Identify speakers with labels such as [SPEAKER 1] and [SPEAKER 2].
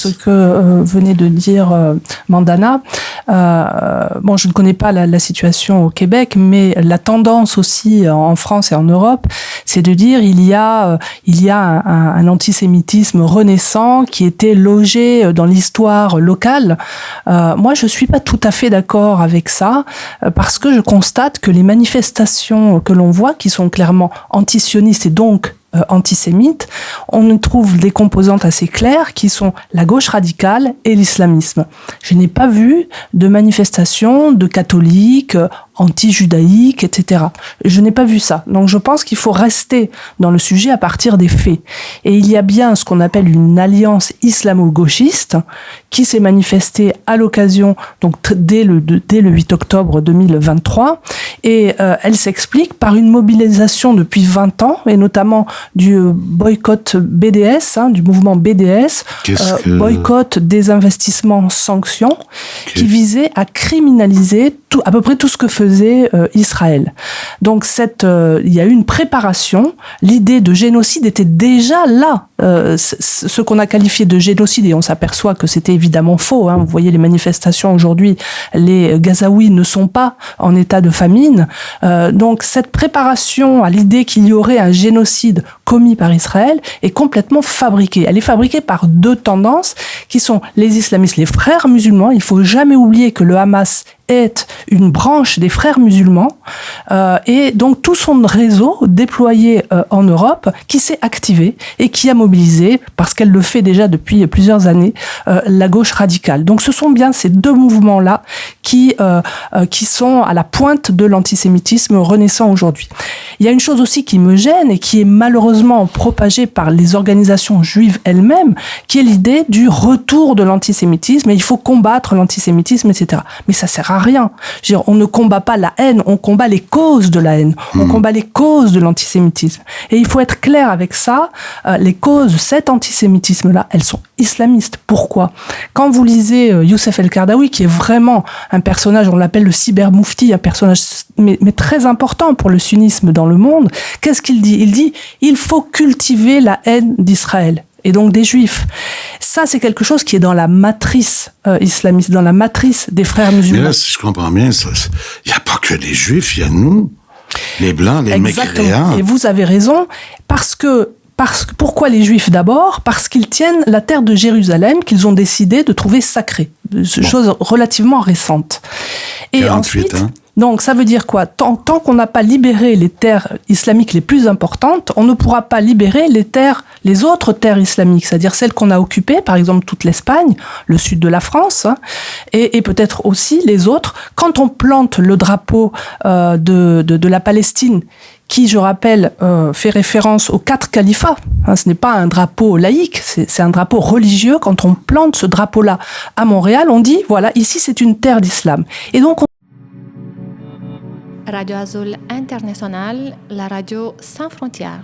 [SPEAKER 1] ce que venait de dire Mandana. Bon, je ne connais pas la situation au Québec, mais la tendance aussi en France et en Europe, c'est de dire il y a un antisémitisme renaissant qui était logé dans l'histoire locale. Moi, je suis pas tout à fait d'accord avec ça, parce que je constate que les manifestations que l'on voit, qui sont clairement antisionistes et donc antisémites, on y trouve des composantes assez claires qui sont la gauche radicale et l'islamisme. Je n'ai pas vu de manifestations de catholiques anti-judaïques, etc. Je n'ai pas vu ça. Donc je pense qu'il faut rester dans le sujet à partir des faits. Et il y a bien ce qu'on appelle une alliance islamo-gauchiste qui s'est manifestée à l'occasion, donc dès le 8 octobre 2023, et elle s'explique par une mobilisation depuis 20 ans, et notamment du boycott BDS, du mouvement BDS, boycott des investissements sanctions, qui visait à criminaliser à peu près tout ce que faisait Israël. Donc il y a eu une préparation. L'idée de génocide était déjà là. Ce qu'on a qualifié de génocide, et on s'aperçoit que c'était évidemment faux. Vous voyez les manifestations aujourd'hui, les Gazaouis ne sont pas en état de famine. Donc cette préparation à l'idée qu'il y aurait un génocide commis par Israël est complètement fabriquée. Elle est fabriquée par deux tendances qui sont les islamistes, les frères musulmans. Il faut jamais oublier que le Hamas est une branche des frères musulmans, et donc tout son réseau déployé en Europe qui s'est activé et qui a mobilisé, parce qu'elle le fait déjà depuis plusieurs années, la gauche radicale. Donc ce sont bien ces deux mouvements-là qui sont à la pointe de l'antisémitisme renaissant aujourd'hui. Il y a une chose aussi qui me gêne et qui est malheureusement propagée par les organisations juives elles-mêmes, qui est l'idée du retour de l'antisémitisme, et il faut combattre l'antisémitisme, etc. Mais ça sert à rien. Je veux dire, on ne combat pas la haine, on combat les causes de la haine, on combat les causes de l'antisémitisme. Et il faut être clair avec ça, les causes de cet antisémitisme-là, elles sont islamistes. Pourquoi ? Quand vous lisez Youssef El-Kardaoui, qui est vraiment un personnage, on l'appelle le cyber-moufti, un personnage mais très important pour le sunnisme dans le monde, qu'est-ce qu'il dit ? Il dit « il faut cultiver la haine d'Israël ». Et donc des juifs. Ça, c'est quelque chose qui est dans la matrice islamiste, dans la matrice des frères musulmans.
[SPEAKER 2] Mais là, si je comprends bien, il n'y a pas que les juifs, il y a nous, les blancs, les mécréants.
[SPEAKER 1] Et vous avez raison, pourquoi les juifs d'abord ? Parce qu'ils tiennent la terre de Jérusalem qu'ils ont décidé de trouver sacrée. Chose relativement récente. Et
[SPEAKER 2] 48,
[SPEAKER 1] ensuite, donc ça veut dire quoi ? Tant qu'on n'a pas libéré les terres islamiques les plus importantes, on ne pourra pas libérer les autres terres islamiques, c'est-à-dire celles qu'on a occupées, par exemple toute l'Espagne, le sud de la France, et peut-être aussi les autres. Quand on plante le drapeau de la Palestine, qui, je rappelle, fait référence aux 4 califats. Ce n'est pas un drapeau laïque, c'est un drapeau religieux. Quand on plante ce drapeau-là à Montréal, on dit, voilà, ici c'est une terre d'islam. Et donc
[SPEAKER 3] Radio Azul International, la radio sans frontières.